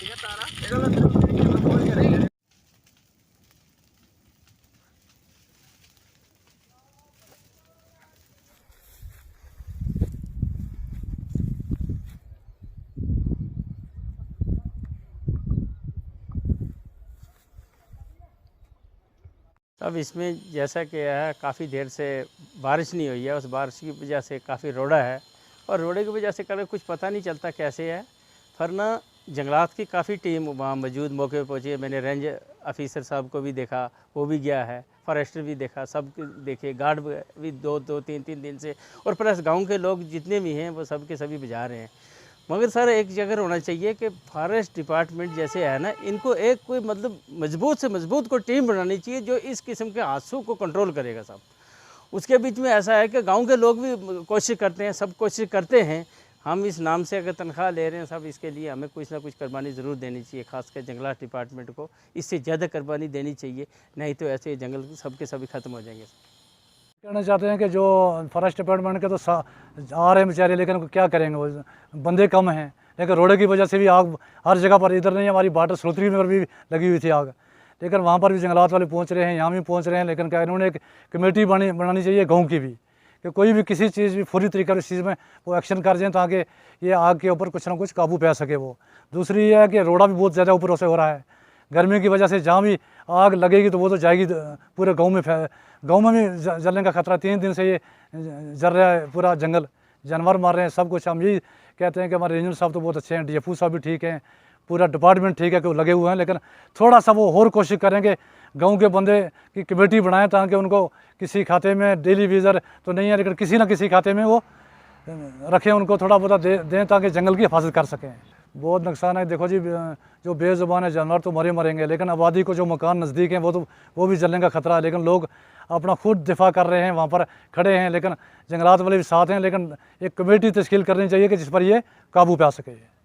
अब इसमें जैसा कि है काफ़ी देर से बारिश नहीं हुई है, उस बारिश की वजह से काफ़ी रोड़ा है और रोड़े की वजह से कभी कुछ पता नहीं चलता कैसे है। वरना जंगलात की काफ़ी टीम वहाँ मौजूद मौके पर पहुँची है। मैंने रेंज ऑफिसर साहब को भी देखा, वो भी गया है, फॉरेस्टर भी देखा, सब देखे, गार्ड भी दो तीन दिन से, और प्लस गाँव के लोग जितने भी हैं वो सब के सभी बुझा रहे हैं। मगर सर एक जगह होना चाहिए कि फॉरेस्ट डिपार्टमेंट जैसे है ना, इनको एक कोई मतलब मजबूत से मजबूत कोई टीम बनानी चाहिए जो इस किस्म के हादसों को कंट्रोल करेगा साहब। उसके बीच में ऐसा है कि गांव के लोग भी कोशिश करते हैं, सब कोशिश करते हैं। हम इस नाम से अगर तनख्वाह ले रहे हैं सब, इसके लिए हमें कुछ ना कुछ कुर्बानी ज़रूर देनी चाहिए। खासकर जंगलात डिपार्टमेंट को इससे ज़्यादा कुर्बानी देनी चाहिए, नहीं तो ऐसे जंगल सब के सभी ख़त्म हो जाएंगे। कहना चाहते हैं कि जो फॉरेस्ट डिपार्टमेंट के तो आ रहे हैं बेचारे, लेकिन क्या करेंगे, वो बंदे कम हैं। लेकिन रोडे की वजह से भी आग हर जगह पर, इधर नहीं हमारी बाटर स्रोतरी में भी लगी हुई थी आग, लेकिन वहाँ पर भी जंगलात वाले पहुँच रहे हैं, यहाँ भी पहुँच रहे हैं। लेकिन क्या इन्होंने एक कमेटी बनानी चाहिए गाँव की भी, कि कोई भी किसी चीज़ भी पूरी तरीके से इस चीज़ में वो एक्शन कर जाएँ ताकि ये आग के ऊपर कुछ ना कुछ काबू पा सके। वो दूसरी ये है कि रोड़ा भी बहुत ज़्यादा ऊपर से हो रहा है, गर्मी की वजह से जहाँ भी आग लगेगी तो वो तो जाएगी पूरे गाँव में भी जलने का खतरा। 3 दिन से ये जल रहा है पूरा जंगल, जानवर मार रहे हैं, सब कुछ। हम यही कहते हैं कि हमारे रीजनल साहब तो बहुत अच्छे हैं, DFO साहब भी ठीक हैं, पूरा डिपार्टमेंट ठीक है कि वो लगे हुए हैं, लेकिन थोड़ा सा वो और कोशिश करेंगे गांव के बंदे की कमेटी बनाएं ताकि उनको किसी खाते में डेली वेजर तो नहीं है, लेकिन किसी न किसी खाते में वो रखें, उनको थोड़ा बहुत दें ताकि जंगल की हिफाजत कर सकें। बहुत नुकसान है। देखो जी, जो बेज़ुबान है जानवर तो मरेंगे, लेकिन आबादी को जो मकान नज़दीक हैं वो भी जलने का खतरा है। लेकिन लोग अपना खुद दिफा कर रहे हैं, वहाँ पर खड़े हैं, लेकिन जंगलात वाले भी साथ हैं। लेकिन एक कमेटी तश्कील करनी चाहिए कि जिस पर ये काबू पा सके।